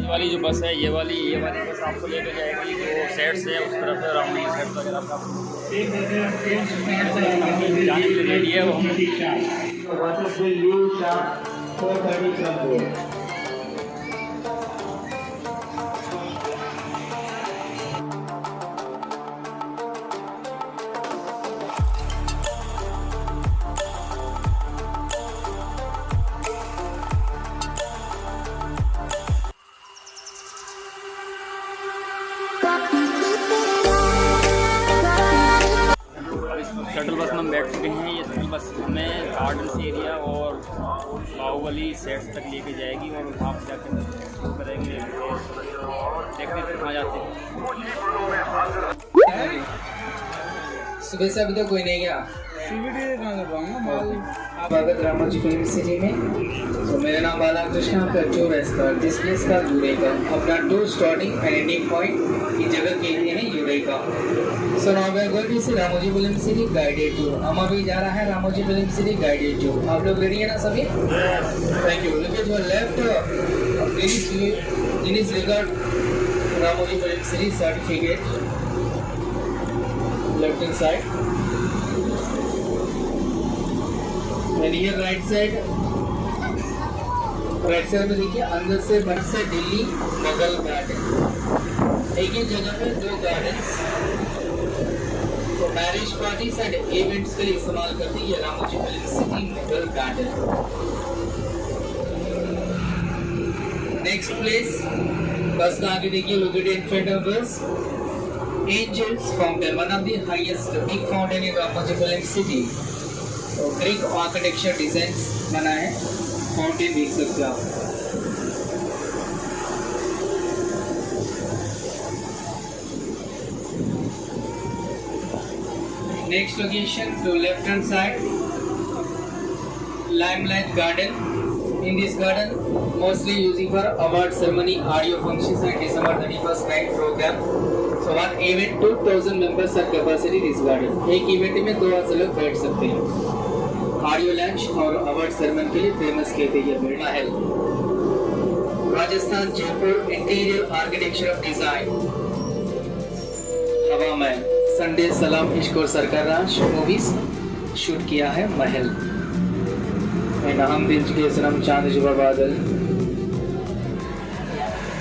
ये वाली जो बस है ये वाली बस आपको लेके जाएगी जो सेट से उस तरफ से राउंडिंग सेट वगैरह का जाने के लिए रेडी है वो। शटल बस में हम बैठ चुके हैं। ये शटल बस हमें गार्डन्स एरिया और बाहुबली सेट्स तक लेके जाएगी और वहाँ पर जाकर करेंगे, देखते हैं कहाँ जाते हैं। सुबह से अभी तक कोई नहीं गया। स्वागत रामोजी फिल्म सिटी में। तो मेरा नाम बालाकृष्ण, आपका टूर एस्कॉर्ट दिस प्लेस का यूरेका। अपना tour starting and ending point की जगह के लिए है Eureka. So now we are going to Ramoji film city guided tour. हम अभी जा रहा है Ramoji film city guided tour. आप लोग रेडी है ना सभी? Thank you. Look at your left, Guinness record Ramoji film city certificate left hand side. And here right side में देखिए अंदर से बन से दिल्ली मुगल गार्डन। एक ही जगह में दो गार्डन तो मैरिज पार्टीज एंड इवेंट्स के लिए इस्तेमाल करते हैं ये Ramoji film city Mughal garden. Next place bus का आगे देखिए located in front of bus angels fountain, one of the highest big fountain in Ramoji film city. तो ग्रीक आर्किटेक्चर डिजाइन बना है, फाउंटेन देख सकते हो आप। Next location to left hand side limelight garden. In this garden mostly using for award ceremony, audio functions and December 31st night programme. So one event 2000 members are capacity this garden। एक event में 2000 लोग बैठ सकते हैं। Audio lunch और award ceremony के लिए famous कहते हैं ये महल। Rajasthan Jaipur interior architecture of design. हवा महल संडे सलाम इश्क और सरकार राज मूवीज शूट किया है महल। एंड हम दिल के सनम चांद जुबा बादल।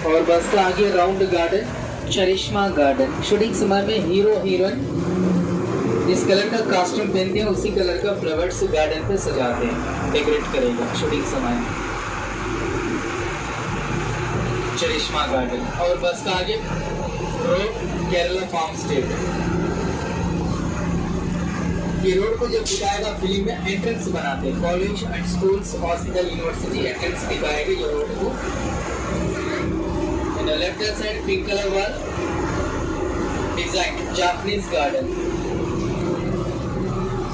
और बस का आगे राउंड गार्डन चरिश्मा गार्डन। शूटिंग समय में हीरो हीरोइन जिस कलर का कॉस्ट्यूम पहनते हैं उसी कलर का फ्लावर्स गार्डन पे सजाते हैं, डेकोरेट करेगा शूटिंग समय। चरिश्मा गार्डन और बस का आगे रोड केरला फार्म स्टेट। ये रोड को जब दिखाएगा फिल्म में एंट्रेंस बनाते हैं, college and schools hospital university entrance दिखाएगा ये रोड को। In the left hand side pink colour wall design Japanese garden.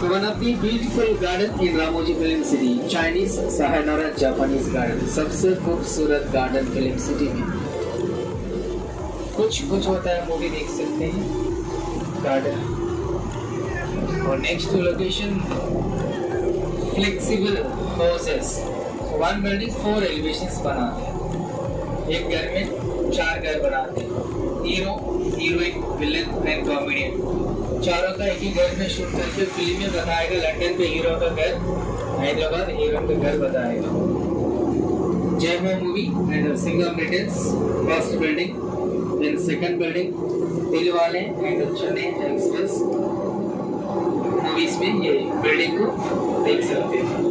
So one of the beautiful garden in Ramoji Film City, Chinese Sayonara Japanese garden। सबसे खूबसूरत garden film city में कुछ होता है, movie देख सकते हैं गार्डन। और next location flexible houses. One building 4 elevations बनाते हैं, एक घर में 4 घर बनाते हैं। Hero heroine villain and comedian चारों का एक ही घर में शूट करके फिल्म में बताएगा। लंदन पे हीरो का घर, हैदराबाद हीरोइन का घर बताएगा। Jai Ho movie and Singham retails first building, then second building Dilwale वाले एंड चेन्नई एक्सप्रेस मूवीज में ये बिल्डिंग को देख सकते हैं।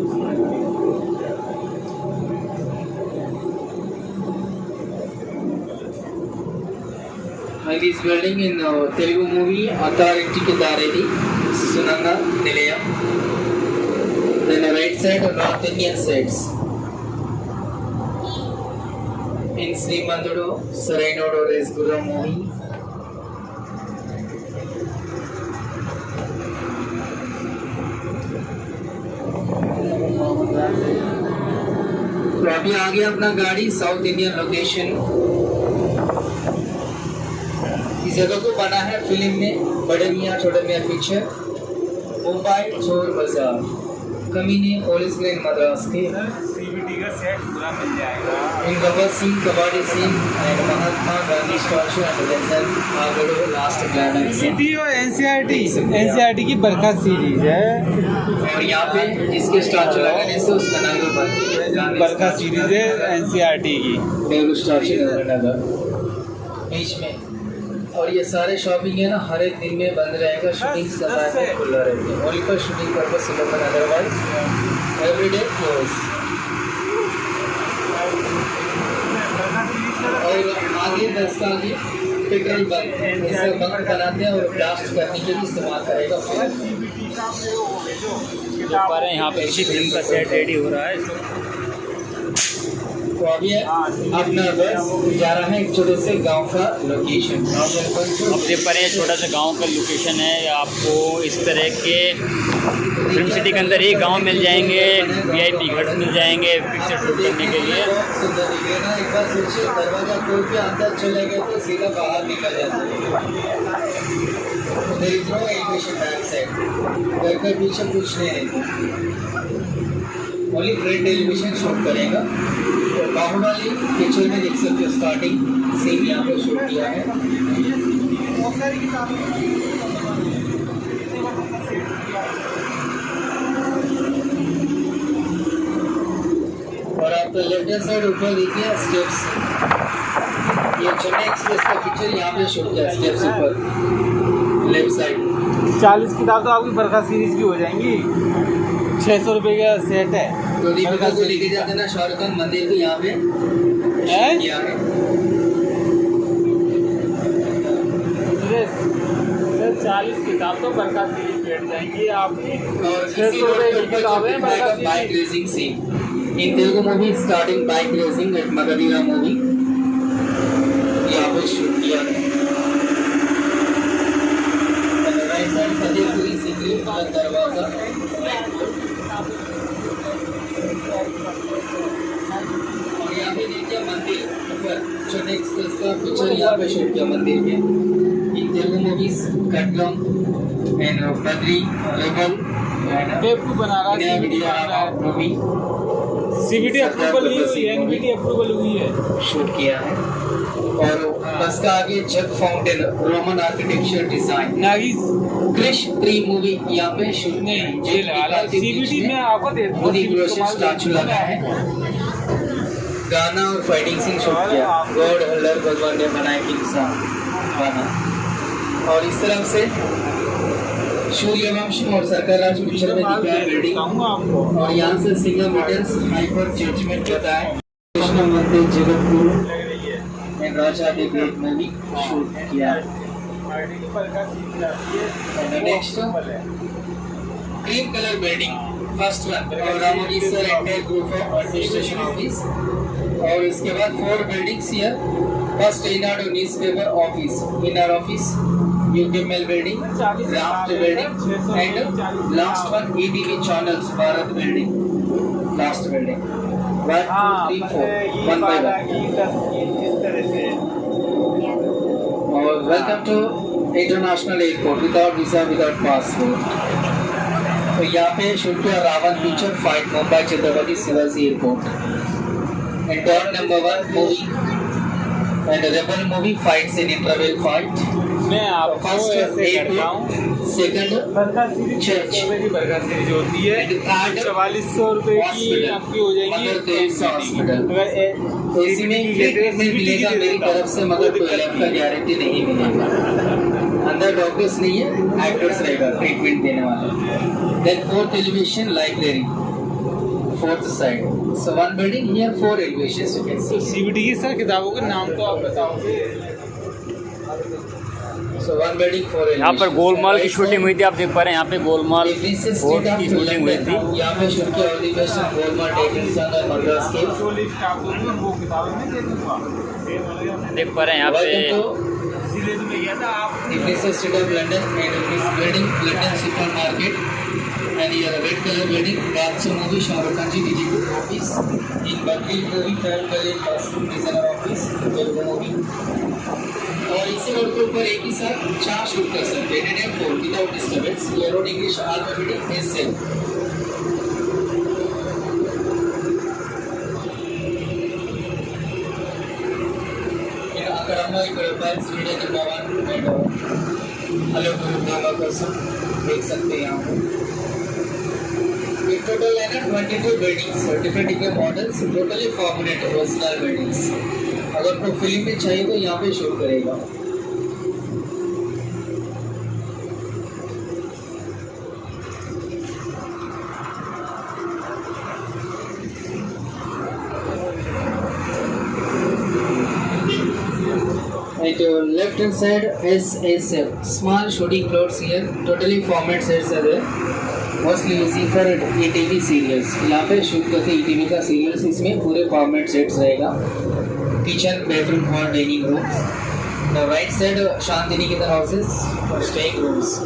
This building in Telugu movie Authority ki Daredi Sunanga Nilayam. Then the right side or North Indian sides. In Srimandudu Sarainodo Resgura movie. तो अभी आ गया अपना गाड़ी साउथ इंडियन लोकेशन। इस जगह को बना है फिल्म में बड़े मियां छोटे मियां पिक्चर। मुंबई चोर बाजार कमीने पुलिस ग्रेन मद्रास के CVT का सेट पूरा मिल जाएगा। In cover scene, kabaddi scene, and Mahatma Gandhi statue and then Agado last climax. सीटी और एनसीईआरटी की बरखा सीरीज है और यहाँ पे जिसके स्टैचू लगाने से उसका नाम बरखा सीरीज है एनसीईआरटी की। नेहरू स्टैचू लगा बीच में। और ये सारे शॉपिंग है ना हर एक दिन में बंद रहेगा, शूटिंग समय में खुला रहेगा, only for shooting purpose open, otherwise everyday close. और आगे 10 साल की पेट्रोल बंक ऐसे बंक बनाते हैं और ब्लास्ट करने के लिए इस्तेमाल करेगा। पर यहाँ पे किसी फिल्म का सेट रेडी हो रहा है। तो अभी अपना बस जा रहा है एक छोटे से गांव का लोकेशन। अब देख पा रहे हैं छोटा सा गांव का लोकेशन है। आपको इस तरह के फिल्म सिटी के अंदर ही गांव मिल जाएंगे, वीआईपी घर मिल जाएंगे पिक्चर शूट करने के लिए। सुंदर दिखे ना, एक बार फिर से दरवाजा खोल के अंदर चले गए तो सीधा बाहर निकल जाते हैं। There is no elevation back side. घर के पीछे कुछ नहीं है, ओनली फ्रंट एलिवेशन शूट करेगा। बाहुबली पिक्चर में देख सकते हो स्टार्टिंग सीन यहाँ पे शूट किया है। और आप लेफ्ट हैंड साइड ऊपर देखिए स्टेप्स, ये चेन्नई एक्सप्रेस का पिक्चर यहाँ पे शूट किया स्टेप्स ऊपर लेफ्ट साइड। 40 किताब तो आपकी बरखा सीरीज की हो जाएंगी। 600 रुपये का सेट है। तो दीपिका को लेके जाते ना शाहरुख खान मंदिर को यहाँ पे किया है। 40 किताब तो बरखा सीरीज बैठ जाएंगी आपकी। और इसी रोड के ऊपर bike racing scene in Telugu movie starting bike racing at Magadheera movie यहाँ पे शूट किया है। राइट साइड फतेहपुरी सीकरी का दरवाजा। और यहाँ पे देखिए मंदिर ऊपर चेन्नई एक्सप्रेस का पिक्चर यहाँ पे शूट किया मंदिर में। इन तेलुगु मूवीज कटलम एंड बद्री रेबल टेपू बना रहा मूवी सीबीटी अप्रूवल नहीं हुई है, एनबीटी अप्रूवल हुई है, शूट किया है। और बस का आगे jug fountain Roman architecture design नागी क्रिश 3 मूवी यहाँ पे शूट नहीं ये लगा सीबीटी में आपको दे मोदी ग्रोसरी स्टैचू लगा है। गाना और फाइटिंग सीन शूट किया। गॉड होल्डर भगवान ने बनाया इंसान गाना। और इस तरह से सूर्यवंश और सरकार राज पिक्चर में दिखा है बिल्डिंग। और यहाँ से सिंगम होटल्स हाइपर जजमेंट होता है। कृष्ण मंदिर जगतपुर में Raja the great movie shoot किया। Next cream colour building first one और Ramoji sir entire group of administration office. और इसके बाद 4 buildings here. First Eenadu newspaper office, inner office, UK mail building, raft building and last one ETV channels Bharat building, last building. 1 2 3 4 1 by 1। और welcome to international airport without visa without passport. तो यहाँ पे shoot किया Raavan picture fight Mumbai Chhatrapati Shivaji airport. And dot number 1 movie and rebel movie fights in interval fight. मैं आपको ऐसे करता हूँ। सेकंड बरखा सीरीज 600 रुपये की बरखा सीरीज होती है। 4400 रुपये की आपकी हो जाएगी हॉस्पिटल। अगर एसी में ट्रीटमेंट मिलेगा मेरी तरफ से, मगर कोई लैब का गारंटी नहीं मिलेगा। अंदर डॉक्टर्स नहीं है, एक्टर्स रहेगा ट्रीटमेंट देने वाला। Then 4th elevation library 4th side. So 1 building here 4 elevations you can see. तो सीबीटी की सर किताबों के नाम तो आप बताओगे। सो 1 बिल्डिंग 4 एलिवेशन। यहाँ पर गोलमाल की शूटिंग हुई थी, आप देख पा रहे हैं। यहाँ पे गोलमाल 4 की शूटिंग हुई थी। यहाँ पे शूट किया ऑडिवेशन गोलमाल डेटिंग संग और मद्रास के। जो लिस्ट आपको वो किताबें में दे दूँगा। देख पा रहे हैं यहाँ पे इसीलिए तो मैं गया था आप Differences Street of London and this building London supermarket and here a red color building Baths movie Shahrukh Khan ji DG office in Bakri movie third color costume designer office Telugu movie। और इसी road के ऊपर एक ही साथ 4 shoot कर सकते हैं and 4 without disturbance. ये रोड इंग्लिश अल्फाबेटिक फेस से। Mobile studio number 1 and hello गुरुदेवा कसम देख सकते हैं यहाँ पर। ये टोटल है ना 22 buildings, different different models, totally permanent personal buildings. अगर को फिल्म में चाहिए तो यहाँ पे शूट करेगा। At left hand side SSF, small shooting plots here, totally format sets are there, mostly easy for ETV serials। यहाँ पे शूट करते ETV का सीरियल्स, इसमें पूरे फॉर्मेट सेट्स रहेगा। Kitchen, bedroom, hall, dining rooms. The right side Shanti Niketan houses और staying rooms.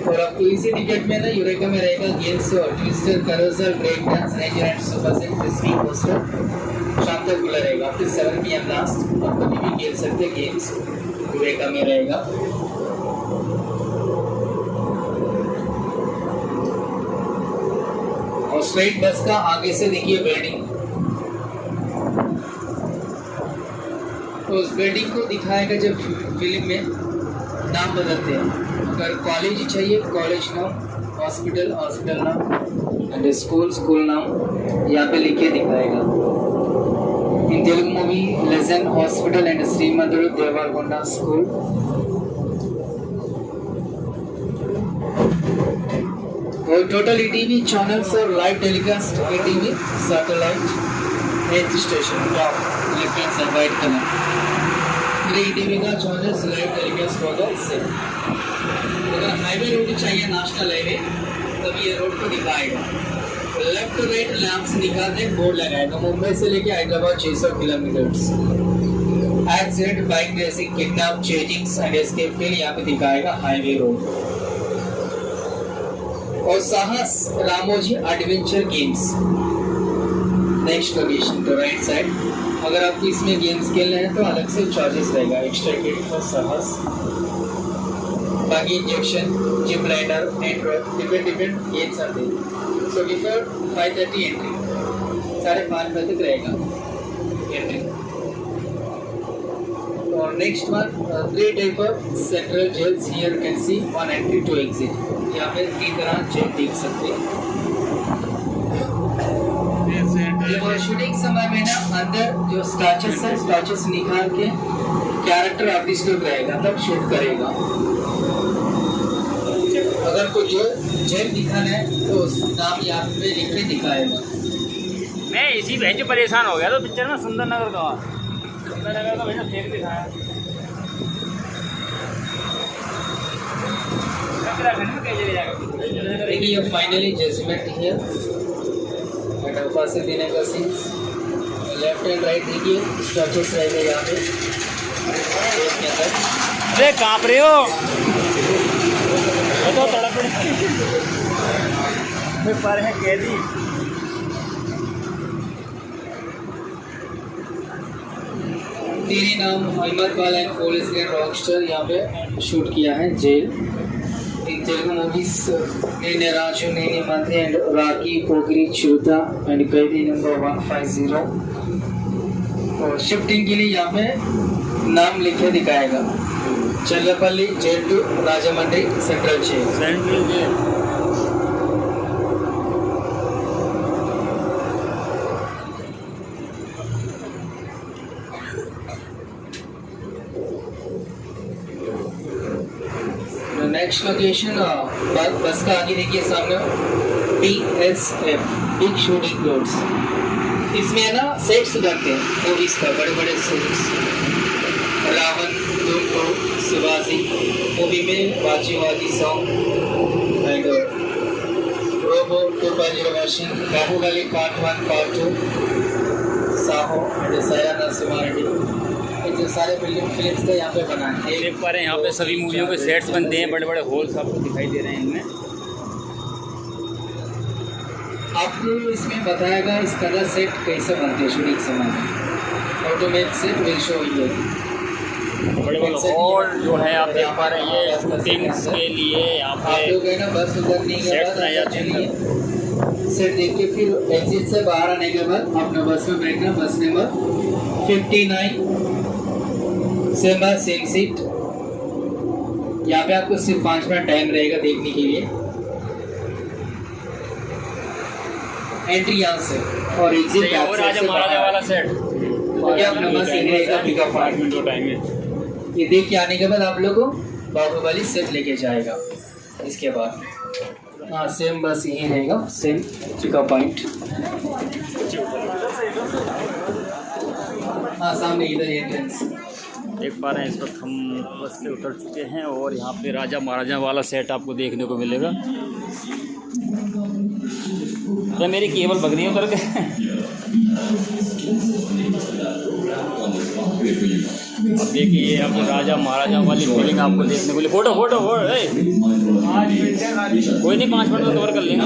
और आपको इसी टिकट में ना यूरेका में रहेगा गेम्स और twister, carousel, break dance, ranger and super set, frisbee, coaster. शाम तक खुला रहेगा, फिर 7 PM लास्ट। आप कभी भी खेल सकते हैं गेम्स, यूरेका में रहेगा। और स्ट्रेट बस का आगे से देखिए बिल्डिंग, तो उस बिल्डिंग को दिखाएगा जब फिल्म में नाम बदलते हैं। अगर कॉलेज चाहिए कॉलेज नाम, हॉस्पिटल हॉस्पिटल नाम, एंड स्कूल स्कूल नाम यहाँ पे लिख के दिखाएगा। In Telugu movie legend hospital and Srimanthudu Devarakonda school. और टोटल ETV चैनल्स और live telecast ETV satellite 8th station top left hand side white colour. ETV का चैनल्स लाइव टेलीकास्ट होगा इससे। अगर हाईवे रोड चाहिए नेशनल हाईवे तब ये रोड को दिखाएगा। लेफ्ट टू राइट लैंप्स दिखाते बोर्ड लगाएगा। मुंबई से लेके Hyderabad 600 kilometres. Accident, bike racing, kidnap, chasings and escape के लिए यहाँ पे दिखाएगा हाईवे रोड। और Sahas Ramoji adventure games next location तो राइट साइड। अगर आपको इसमें गेम्स खेलने हैं तो अलग से चार्जेस रहेगा। एक्स्ट्रा क्रेडिट फॉर साहस, बाकी injection, gym liner, different games आते हैं। सो बिफोर 5:30 एंट्री, 5:30 बजे तक रहेगा एंट्री। और next one 3 type of central jails here you can see 1 entry 2 exit. यहाँ पे 3 तरह जेल देख सकते हैं। जब शूटिंग समय में ना अंदर जो स्टैचूस है, स्टैचूस निकाल के कैरेक्टर आर्टिस्ट लोग रहेगा तब शूट करेगा। अगर कोई जेल दिखाना है तो नाम यहाँ पे लिख के दिखाएगा। मैं इसी भैंस से परेशान हो गया तो पिक्चर में सुंदर नगर का भैया फेंक दिखाया। देखिए फाइनली जजमेंट हियर एंड फांसी देने का सीन्स। लेफ्ट एंड राइट देखिए स्टैचूस रहेंगे यहाँ पे इसके अंदर। अरे कांप रहे हो तो तड़प में पर है कैदी। तेरे नाम अहमद बाल एंड पुलिस के रॉकस्टार यहाँ पे शूट किया है जेल। इन तेलुगु मूवीज नेने राजू, नेने मंत्री एंड राकी, पोगरी, चिरुता एंड कैदी नंबर 150। और शिफ्टिंग के लिए यहाँ पे नाम लिखे दिखाएगा। Challapalli jail to Rajahmundry central jail. Next location bus का आगे देखिए सामने PSF बिग शूटिंग प्लॉट्स। इसमें है ना सेट्स बनते हैं मूवीज का, बड़े बड़े सेट्स। रावण, धूमो, शिवाजी मूवी में Vaaji song and robo 2000, Baahubali part 1 part 2, Saaho and सयाना सिमारेड्डी। जो सारे फिल्म्स का यहाँ पे बना है। देख पा रहे हैं यहाँ पे सभी मूवियों के सेट्स बनते हैं, बड़े बड़े हॉल्स आपको दिखाई दे रहे हैं इनमें। आपको इसमें बताएगा इस कलर सेट कैसे बनते हैं शूटिंग समय में। Automatic set will show you. बड़े बड़े हॉल जो है आप देख पा रहे हैं, ये शूटिंग्स के लिए यहाँ आप लोग पे है ना बस उतरने के सेट बाद बनाए जाते हैं। सेट देख के फिर एग्जिट से बाहर आने के बाद अपना बस में बैठना, बस नंबर 59 सेम सीट। यहाँ पे आपको सिर्फ 5 मिनट टाइम रहेगा देखने के लिए। एंट्री यहाँ से और एग्जिट ये और राजा महाराजा वाला सेट क्या अपना बस यही रहेगा पिकअप 5 मिनट का टाइम है। ये देख के आने के बाद आप लोग को बाहुबली सेट लेके जाएगा। इसके बाद हाँ सेम बस यही रहेगा, सेम पिकअप पॉइंट। हाँ सामने इधर एंट्रेंस देख पा रहे हैं इस वक्त हम बस से उतर चुके हैं और यहाँ पे राजा महाराजा वाला सेट आपको देखने को मिलेगा। तो मेरी केबल भग रही है उतर के। अब देखिए अब राजा महाराजा वाली फीलिंग आपको देखने को मिली। फोटो फोटो कोई नहीं, 5 मिनट में कवर कर लेंगे।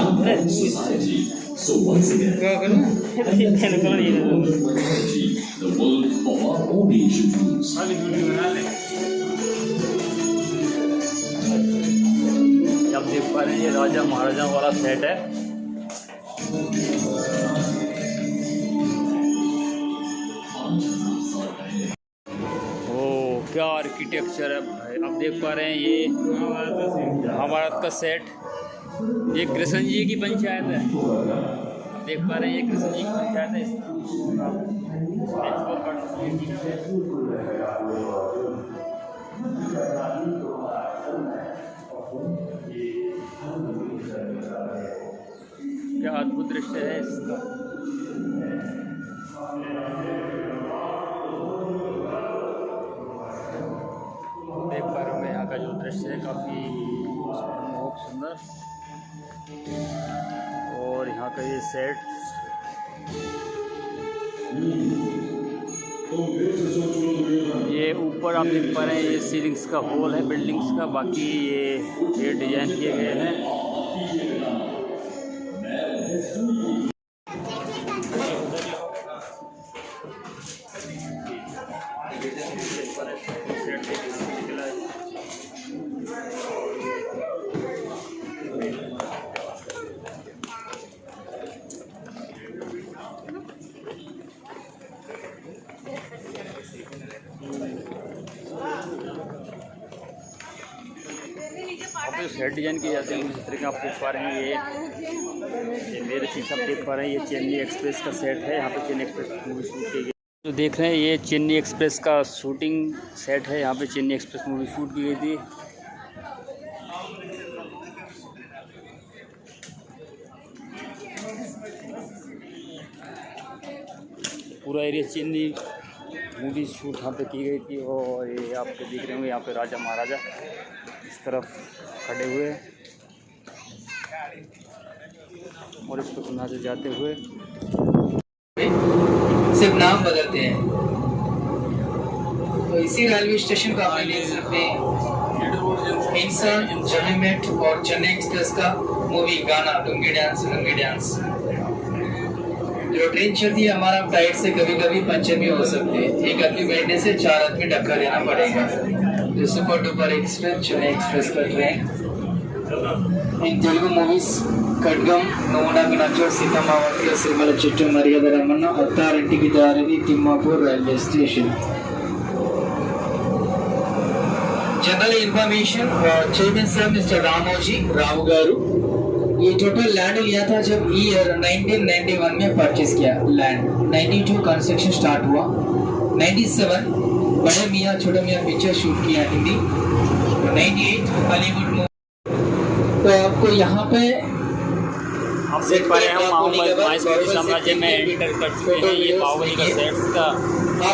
आप देख पा रहे हैं ये राजा महाराजा वाला सेट है। क्या आर्किटेक्चर है भाई, आप देख पा रहे हैं ये महाभारत का सेट। ये कृष्ण जी की पंचायत है, आप देख पा रहे हैं ये कृष्ण जी की पंचायत है। क्या अद्भुत दृश्य है इसका। देख पा रहे हो मैं यहाँ का जो दृश्य है काफ़ी बहुत सुंदर। और यहाँ का ये सेट ये ऊपर आप देख पा रहे हैं ये सीलिंग्स का होल है बिल्डिंग्स का। बाकी ये डिजाइन किए गए हैं। जो सेट डिजाइन किए जाते हैं उस तरीके आप देख पा रहे हैं। ये मेरे पीछे आप देख पा रहे हैं ये चेन्नई एक्सप्रेस का सेट है। यहाँ पे चेन्नई एक्सप्रेस मूवी शूट की गई। जो देख रहे हैं ये चेन्नई एक्सप्रेस का शूटिंग सेट है। यहाँ पे चेन्नई एक्सप्रेस मूवी शूट की गई थी। पूरा एरिया चेन्नई मूवी शूट यहाँ पे की गई थी। और ये आपके देख रहे होंगे यहाँ पे राजा महाराजा इस तरफ खड़े हुए और इस पर यहाँ से जाते हुए सिर्फ नाम बदलते हैं। तो इसी रेलवे स्टेशन को आपने देख सकते हैं इंसान जमीमेट और चेन्नई एक्सप्रेस का मूवी गाना लुंगी डांस। जो ट्रेन चलती है हमारा फ्लाइट से कभी कभी पंचर भी हो सकते हैं। एक आदमी बैठने से 4 आदमी धक्का देना पड़ेगा। जो super duper express Chennai express का train in Telugu movies Khadgam नोवना मीनाक्षी सीतमावती सिरिमला चिट्टू मर्याद रमण्ण Attarintiki Daredi Timmapur railway station. General information chairman साहब मिस्टर रामोजी राव गारू ये टोटल लैंड लिया था जब ईयर 1991 में परचेज किया लैंड। 92 कंस्ट्रक्शन स्टार्ट हुआ। 97 बड़े मियाँ छोटे मियाँ पिक्चर शूट किया हिंदी। 98 Hollywood movie. तो आपको यहाँ पे आप देख पा रहे हैं महाबली साम्राज्य में एंटर कर चुके हैं। ये बाहुबली का सेट्स का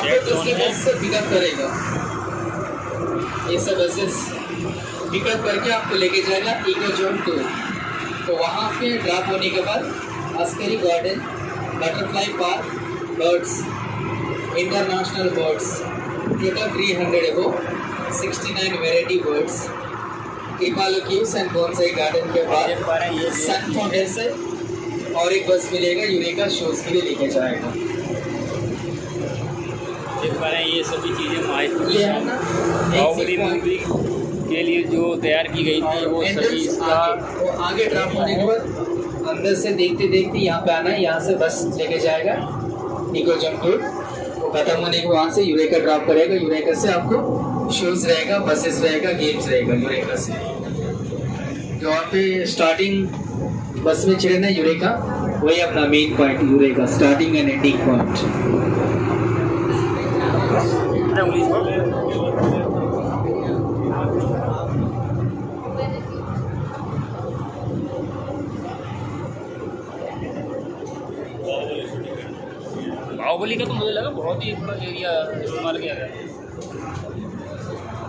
सेट जोन है। पिकअप करेगा ये सब बसेस पिकअप करके आपको लेके जाएगा इको जोन 2। तो वहाँ पे ड्रॉप होने के बाद Askari garden butterfly park birds international birds total 300 एबो 69 variety birds Himalaya cubes and bonsai garden के बाद सन फाउंटेन से और एक बस मिलेगा यूरेका शोज के लिए लेके जाएगा। देख पा रहे हैं ये सभी चीज़ें ये है ना बाहुबली मूवी के लिए जो तैयार की गई थी वो सभी इसका आगे ड्रॉप होने के बाद अंदर से देखते देखते यहाँ पे आना है, यहाँ से बस लेके जाएगा इको जंप टूर। वो खत्म होने के बाद से यूरेका ड्रॉप करेगा, यूरेका से आपको शूज रहेगा, बसेस रहेगा, गेम्स रहेगा यूरेका से। जो वहाँ पे स्टार्टिंग बस में चढ़ना है यूरेका, वही अपना main point Eureka, starting and ending point. Baahubali का तो मुझे लगा बहुत ही पूरा एरिया इस्तेमाल किया गया।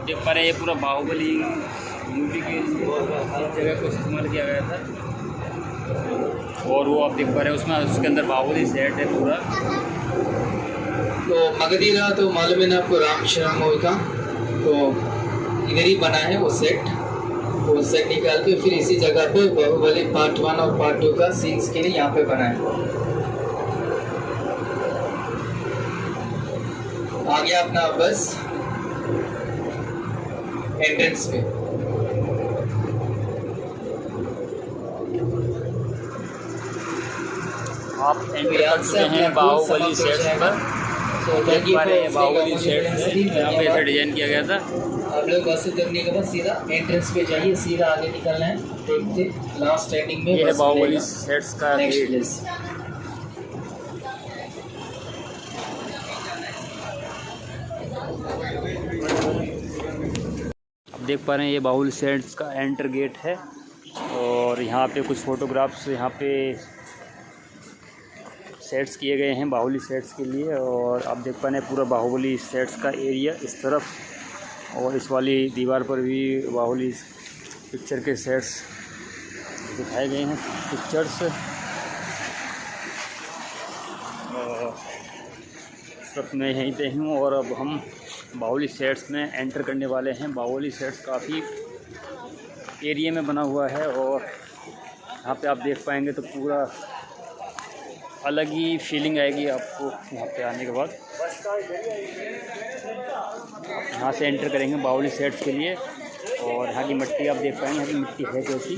देख पा रहे हैं ये पूरा बाहुबली मूवी के जगह को इस्तेमाल किया गया था। और वो आप देख पा रहे हैं उसमें उसके अंदर बाहुबली सेट है पूरा। तो मगधीरा तो मालूम है ना आपको, रामचरण मूवी का, तो इधर ही बना है वो सेट। वो सेट निकाल के फिर इसी जगह पे बाहुबली पार्ट 1 और पार्ट 2 का सीन्स के लिए यहाँ पे बना है। आ गया अपना बस एंट्रेंस पे। आप एंट्री कर चुके हैं बाहुबली सेट्स पर। तो देख पा रहे हैं बाहुबली सेट्स है, यहाँ पे ऐसा डिजाइन किया गया था। आप लोग बस से उतरने के बाद सीधा एंट्रेंस पे जाइए, सीधा आगे निकलना है। देखते लास्ट एंडिंग में ये है बस बाहुबली मिलेगा। सेट्स का नेक्स्ट गेट। प्लेस। आप देख पा रहे हैं ये बाहुबली सेट्स का एंटर गेट है। और यहाँ पे कुछ फ़ोटोग्राफ्स यहाँ पे सेट्स किए गए हैं बाहुबली सेट्स के लिए। और आप देख पा रहे हैं पूरा बाहुबली सेट्स का एरिया इस तरफ, और इस वाली दीवार पर भी बाहुबली पिक्चर के सेट्स दिखाए गए हैं पिक्चर्स। इस वक्त मैं यहीं पे हूँ और अब हम बाहुबली सेट्स में एंटर करने वाले हैं। बाहुबली सेट्स काफ़ी एरिया में बना हुआ है और यहाँ पे आप देख पाएंगे तो पूरा अलग ही फीलिंग आएगी आपको यहाँ पे आने के बाद। यहाँ से एंटर करेंगे बाहुबली सेट्स के लिए। और यहाँ की मिट्टी आप देख पाएंगे, यहाँ की मिट्टी है कैसी।